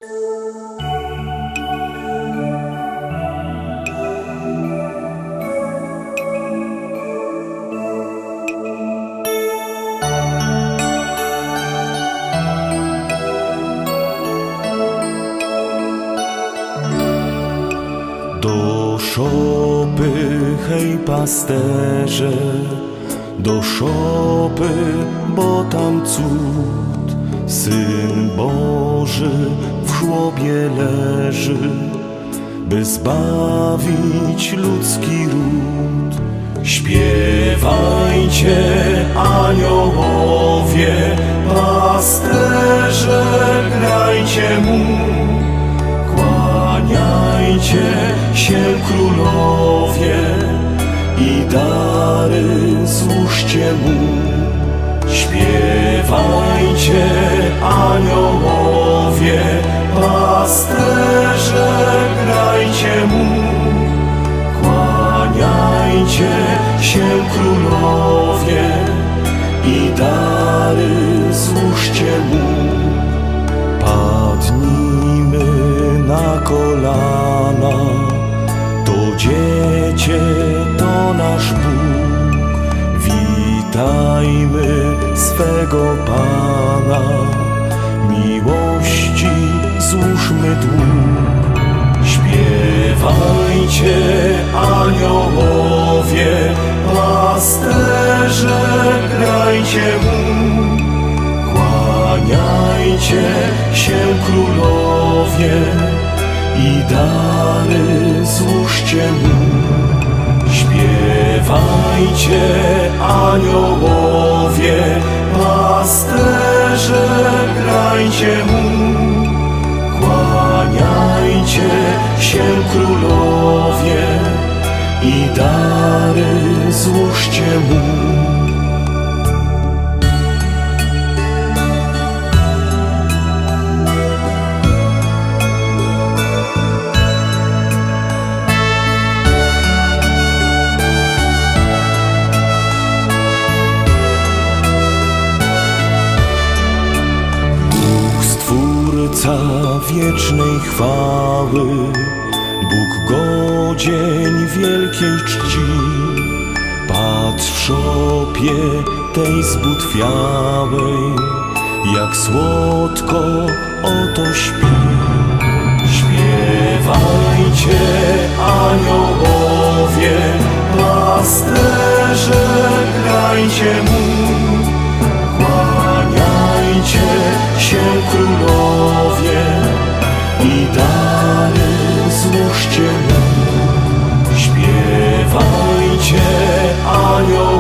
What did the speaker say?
Do szopy, hej pasterze, do szopy, bo tam cud. Syn Boży w żłobie leży, by zbawić ludzki ród. Śpiewajcie, aniołowie, pasterze, grajcie mu. Kłaniajcie się, królowie, i dary złóżcie mu. Śpiewajcie, aniołowie, pasterze, grajcie mu. Kłaniajcie się, królowie, i dary złóżcie mu. Padnijmy na kolana, to dziecię, to nasz Bóg. Witajmy swego Pana, miłości złóżmy dług. Śpiewajcie, aniołowie, pasterze, grajcie mu. Kłaniajcie się, królowie, i dary złóżcie mu. Śpiewajcie, aniołowie, pasterze, grajcie mu. Kłaniajcie się, królowie, i dary złóżcie mu. Stwórca wiecznej chwały, Bóg godzień wielkiej czci, patrz w szopie tej zbutwiałej, jak słodko oto śpi. Śpiewajcie, aniołowie, pasterze, grajcie mu. Kłaniajcie się, królowie, i dary złóżcie mu. Śpiewajcie, aniołowie,